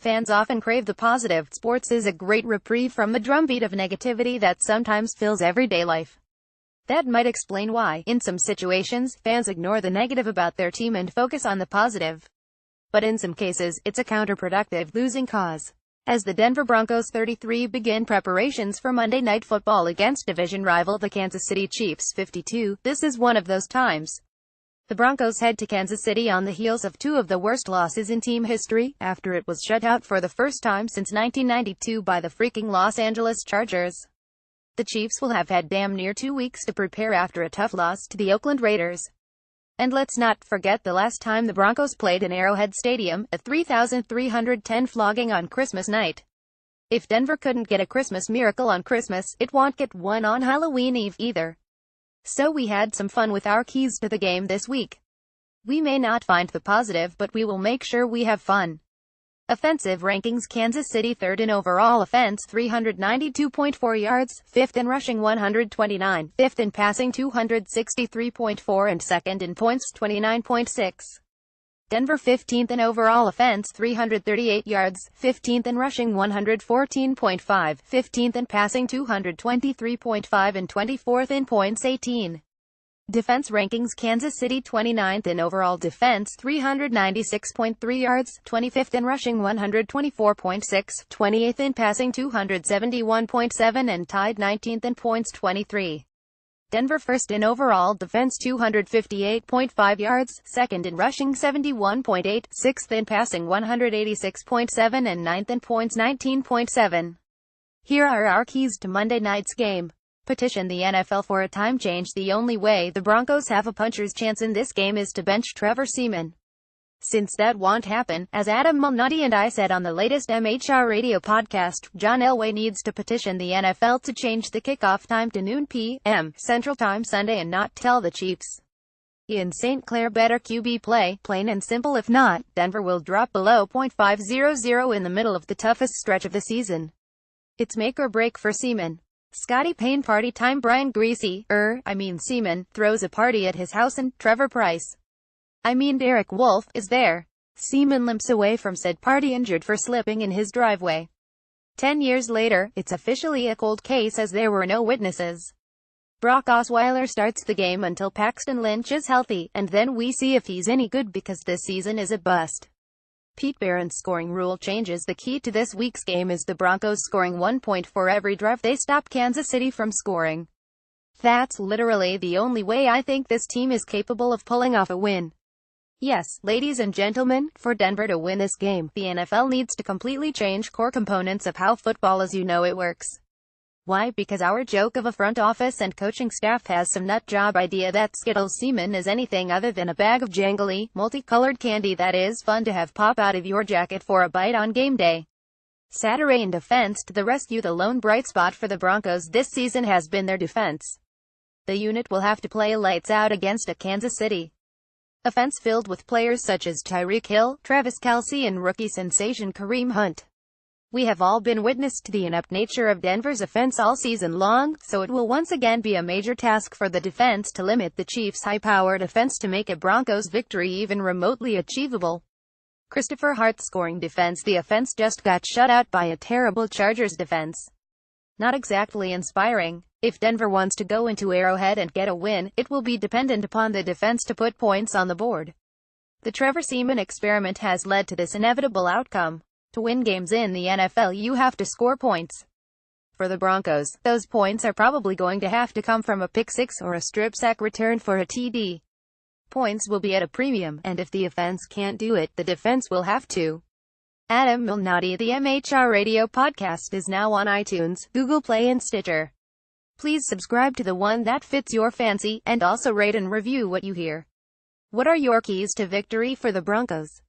Fans often crave the positive. Sports is a great reprieve from the drumbeat of negativity that sometimes fills everyday life. That might explain why, in some situations, fans ignore the negative about their team and focus on the positive. But in some cases, it's a counterproductive losing cause. As the Denver Broncos 33 begin preparations for Monday Night Football against division rival the Kansas City Chiefs 52, this is one of those times. The Broncos head to Kansas City on the heels of two of the worst losses in team history, after it was shut out for the first time since 1992 by the freaking Los Angeles Chargers. The Chiefs will have had damn near 2 weeks to prepare after a tough loss to the Oakland Raiders. And let's not forget the last time the Broncos played in Arrowhead Stadium, a 3,310 flogging on Christmas night. If Denver couldn't get a Christmas miracle on Christmas, it won't get one on Halloween Eve either. So we had some fun with our keys to the game this week. We may not find the positive, but we will make sure we have fun. Offensive rankings: Kansas City 3rd in overall offense, 392.4 yards, 5th in rushing, 129, 5th in passing, 263.4, and 2nd in points, 29.6. Denver 15th in overall offense, 338 yards, 15th in rushing, 114.5, 15th in passing, 223.5, and 24th in points, 18. Defense rankings: Kansas City 29th in overall defense, 396.3 yards, 25th in rushing, 124.6, 28th in passing, 271.7, and tied 19th in points, 23. Denver 1st in overall defense, 258.5 yards, 2nd in rushing, 71.8, 6th in passing, 186.7, and 9th in points, 19.7. Here are our keys to Monday night's game. Petition the NFL for a time change. The only way the Broncos have a puncher's chance in this game is to bench Trevor Seaman. Since that won't happen, as Adam Malnati and I said on the latest MHR radio podcast, John Elway needs to petition the NFL to change the kickoff time to noon p.m. Central Time Sunday and not tell the Chiefs in St. Clair better QB play, plain and simple. If not, Denver will drop below .500 in the middle of the toughest stretch of the season. It's make or break for Seaman. Scotty Payne party time. Brian Greasy, Seaman, throws a party at his house and Trevor Price, Derek Wolfe, is there. Seaman limps away from said party injured for slipping in his driveway. 10 years later, it's officially a cold case as there were no witnesses. Brock Osweiler starts the game until Paxton Lynch is healthy, and then we see if he's any good because this season is a bust. Pete Barron's scoring rule changes. The key to this week's game is the Broncos scoring 1 point for every drive they stop Kansas City from scoring. That's literally the only way I think this team is capable of pulling off a win. Yes, ladies and gentlemen, for Denver to win this game, the NFL needs to completely change core components of how football as you know it works. Why? Because our joke of a front office and coaching staff has some nut job idea that Skittles Seaman is anything other than a bag of jangly, multicolored candy that is fun to have pop out of your jacket for a bite on game day. Saturday in defense to the rescue. The lone bright spot for the Broncos this season has been their defense. The unit will have to play lights out against a Kansas City offense filled with players such as Tyreek Hill, Travis Kelce, and rookie sensation Kareem Hunt. We have all been witness to the inept nature of Denver's offense all season long, so it will once again be a major task for the defense to limit the Chiefs' high-powered offense to make a Broncos victory even remotely achievable. Christopher Hart's scoring defense. The offense just got shut out by a terrible Chargers defense. Not exactly inspiring. If Denver wants to go into Arrowhead and get a win, it will be dependent upon the defense to put points on the board. The Trevor Seaman experiment has led to this inevitable outcome. To win games in the NFL, you have to score points. For the Broncos, those points are probably going to have to come from a pick six or a strip sack return for a TD. Points will be at a premium, and if the offense can't do it, the defense will have to. Adam Malnati. The MHR Radio podcast is now on iTunes, Google Play, and Stitcher. Please subscribe to the one that fits your fancy, and also rate and review what you hear. What are your keys to victory for the Broncos?